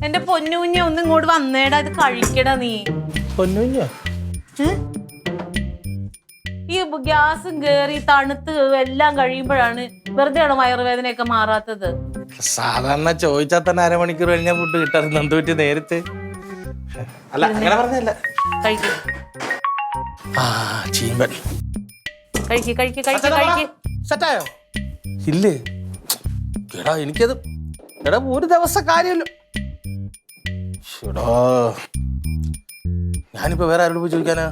എന്റെ പൊന്നുകുഞ്ഞെ ഒന്ന് ഇങ്ങോട്ട് വന്നേടാ, ഇത് കഴിക്കടാ നീ. പൊന്നുഞ്ഞ ഈ ഗ്യാസും കേറി തണുത്ത് എല്ലാം കഴിയുമ്പോഴാണ് വെറുതെ ആണോ വയറുവേദനയൊക്കെ മാറാത്തത്? സാധാരണ ചോദിച്ചാൽ തന്നെ അരമണിക്കൂർ കഴിഞ്ഞാൽ ഫുഡ് കിട്ടാറുണ്ട്. എന്ത് പറ്റി നേരത്തെ? അല്ല അങ്ങനെ പറഞ്ഞല്ല. കഴിക്ക് ചീമ്പൻ കഴിക്ക് കഴിക്ക് കഴിക്ക് കഴിക്ക്. സെറ്റായോ? ഇല്ലേ എടാ, എനിക്കത് എടാ ഒരു ദിവസം കാര്യമല്ലോ. ഞാനിപ്പോ വേറെ ആരോട് പോയി ചോദിക്കാനാ?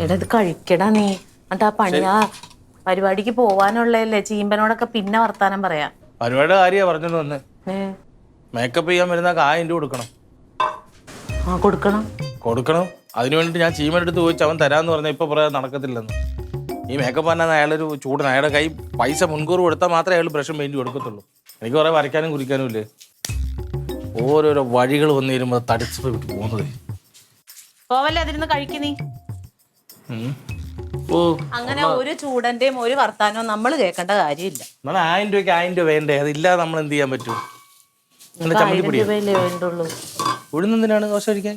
എടാ ഇത് കഴിക്കടാ നീ. എന്നിട്ട് ആ പണിയാ പരിപാടിക്ക് പോവാനുള്ളതല്ലേ. ചീമ്പനോടൊക്കെ പിന്നെ വർത്താനം പറയാം. പരിപാടിയുടെ കാര്യമാണ് പറഞ്ഞോണ്ട് വന്നേ. മേക്കപ്പ് ചെയ്യാൻ വരുന്ന 1000 രൂപ കൊടുക്കണം. കൊടുക്കണം. അതിനു വേണ്ടിട്ട് ഞാൻ ചീമനെടുത്ത് ചോദിച്ചു, അവൻ തരാന്ന് പറഞ്ഞാൽ ഇപ്പൊ പറയാൻ നടക്കത്തില്ലെന്ന്. ഈ മേക്കപ്പ് പറഞ്ഞാൽ അയാളൊരു ചൂടൻ. അയാളുടെ കൈ പൈസ മുൻകൂർ കൊടുത്താൽ മാത്രമേ അയാൾ ബ്രഷും പെയിന്റ് കൊടുക്കത്തുള്ളൂ. എനിക്ക് കുറെ വരയ്ക്കാനും കുറിക്കാനും ഇല്ലേ. ഓരോരോ വഴികൾ വന്നു വരുമ്പോൾ തടിച്ചു വിട്ട് പോകുന്നത്. പോവല്ലേ, അതിരുന്ന് കഴിക്ക് നീ. അങ്ങനെ ഒരു ചൂടന്റെയും ഒരു വർത്താനവും നമ്മൾ കേൾക്കേണ്ട കാര്യമില്ല. 1000 രൂപയ്ക്ക് 1000 രൂപ വേണ്ടേ? അതില്ലാതെ നമ്മൾ എന്ത് ചെയ്യാൻ പറ്റും? വേണ്ടുള്ളൂ. ഉഴുന്നെന്തിനാണ് ദോശ കഴിക്കാൻ?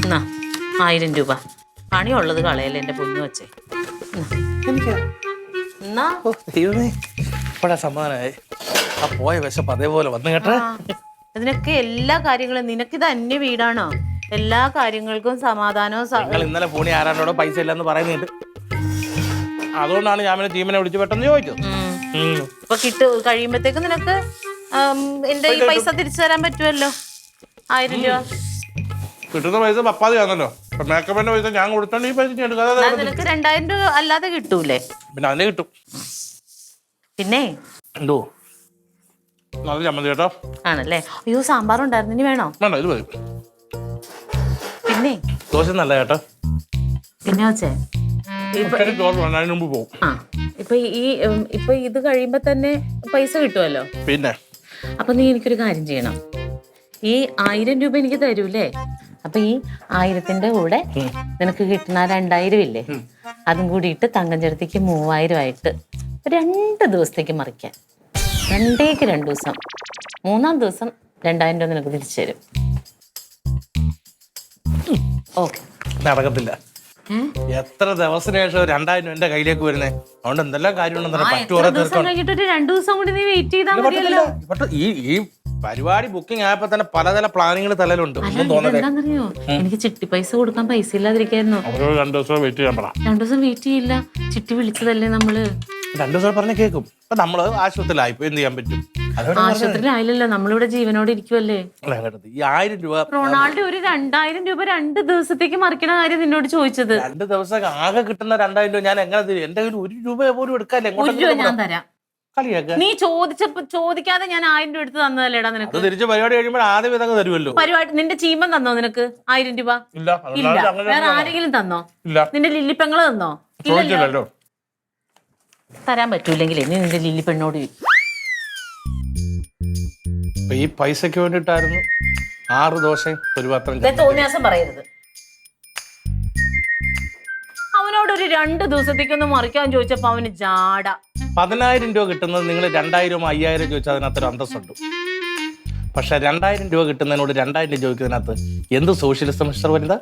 എന്നാ 1000 രൂപ പണിയുള്ളത് കളയല്ലേ എന്റെ പൊന്നു വച്ചേ. എന്നാ ദൈവമേ, ഇപ്പഴാ സമാധാനമായി. ആ പോയ വിശപ്പ് അതേപോലെ വന്നു കേട്ടോ. ഇതിനൊക്കെ എല്ലാ കാര്യങ്ങളും നിനക്കിത് അന്യ വീടാണോ? എല്ലാ കാര്യങ്ങൾക്കും സമാധാനവും. ഇന്നലെ ഫോണി ആരാണ്ടോടെ പൈസ ഇല്ലെന്ന് പറയുന്നുണ്ട്. അതുകൊണ്ടാണ് ഞാൻ ടീമിനെ വിളിച്ച് പെട്ടെന്ന് ചോദിച്ചത്. ഇപ്പൊ കഴിയുമ്പത്തേക്ക് നിനക്ക് എന്റെ ഈ പൈസ തിരിച്ചു തരാൻ പറ്റുമല്ലോ. 1000 രൂപ കിട്ടുന്ന പൈസ പപ്പാതിയാണല്ലോ. മേക്കപ്പിന്റെ പൈസ ഞാൻ കൊടുത്തോണ്ട് ഈ പൈസ നിനക്ക് 2000 രൂപ അല്ലാതെ കിട്ടൂലേ? പിന്നെ അതിനെ കിട്ടും. പിന്നെ എന്തോ നല്ല ചമ്മന്തി കേട്ടോ. ആണല്ലേ? അയ്യോ, സാമ്പാർ ഉണ്ടായിരുന്നു. ഇനി വേണോ? വേണ്ട, ഇത് മതി. പിന്നെ ദോശ നല്ല കേട്ടോ. പിന്നെ വെച്ചേ ഇപ്പൊ ഇത് കഴിയുമ്പോ തന്നെ പൈസ കിട്ടുമല്ലോ. പിന്നെ അപ്പൊ നീ എനിക്കൊരു കാര്യം ചെയ്യണം. ഈ 1000 രൂപ എനിക്ക് തരൂലേ? അപ്പൊ ഈ 1000ന്റെ കൂടെ നിനക്ക് കിട്ടുന്ന 2000 ഇല്ലേ, അതും കൂടി ഇട്ട് തങ്കഞ്ചേടത്തേക്ക് 3000 ആയിട്ട് 2 ദിവസത്തേക്ക് മറിക്കാൻ. 2 ദിവസം. 3-ാം ദിവസം 2000 രൂപ നിനക്ക് തിരിച്ചു തരും. ഓക്കെ? നടക്കത്തില്ല. എത്ര ദിവസത്തിന് ശേഷം 2000 എന്റെ കയ്യിലേക്ക് വരുന്നേ? അതുകൊണ്ട് എന്തെല്ലാം കാര്യമുണ്ടെന്ന് ഈ പരിപാടി ബുക്കിംഗ് ആയപ്പോ തന്നെ പലതരം പ്ലാനുകൾ തലയിലുണ്ട്. എന്താണെന്നറിയോ, എനിക്ക് ചിട്ടി പൈസ കൊടുക്കാൻ പൈസ ഇല്ലാതിരിക്കായിരുന്നു. 2 ദിവസം വെയിറ്റ് ചെയ്യാൻ പറ. 2 ദിവസം വെയിറ്റ് ചെയ്യില്ല. ചിട്ടി വിളിച്ചതല്ലേ നമ്മള്. 2 ദിവസം പറഞ്ഞ കേൾക്കും. അപ്പൊ നമ്മള് ആശുപത്രിയിലായിപ്പോ എന്ത് ചെയ്യാൻ പറ്റും? ആശുപത്രിയിലായില്ലല്ലോ, നമ്മളിവിടെ ജീവനോട് ഇരിക്കുവല്ലേ. ഈ 1000 രൂപ റൊണാൾഡോ ഒരു 2000 രൂപ 2 ദിവസത്തേക്ക് മറിക്കണ കാര്യം നിന്നോട് ചോദിച്ചത്. 2 ദിവസം ആകെ കിട്ടുന്ന 2000 രൂപ ഞാൻ എങ്ങനെ തരും? എന്റെ കയ്യിൽ 1 രൂപ പോലും എടുക്കാല്ലേ. 1 രൂപ ഞാൻ തരാം. കളിയാക്ക. നീ ചോദിക്കാതെ ഞാൻ 1000 രൂപ എടുത്ത് തന്നതല്ലേടാ നിനക്ക്. തിരിച്ച് പരിപാടി കഴിയുമ്പോൾ ആദ്യം ഇതൊക്കെ തരുമല്ലോ. പരിപാടി നിന്റെ ചീമ്പൻ തന്നോ നിനക്ക് 1000 രൂപ? ഇല്ല. വേറെ ആരെങ്കിലും തന്നോ? നിന്റെ ലില്ലിപ്പെങ്ങള് തന്നോ? ഇല്ലല്ലോ. തരാൻ പറ്റൂലെങ്കിലേ നീ നിന്റെ ലില്ലിപ്പെണ്ണോട് ഈ പൈസക്ക് വേണ്ടിട്ടായിരുന്നു 6 ദോശയും ഒരു പത്രം. തോന്നിയാസം പറയരുത്. അവനോട് ഒരു 2 ദിവസത്തേക്കൊന്ന് മറിക്കാൻ ചോദിച്ചപ്പോ അവന് ജാട. 10000 രൂപ കിട്ടുന്നത് നിങ്ങൾ 2000 5000 ചോദിച്ചാൽ അതിനകത്തൊരു അന്തസ്സുണ്ട്. പക്ഷെ 2000 രൂപ കിട്ടുന്നതിനോട് 2000 ചോദിക്കുന്നതിനകത്ത് എന്ത് സോഷ്യലിസം മിസ്റ്റർ വനിത?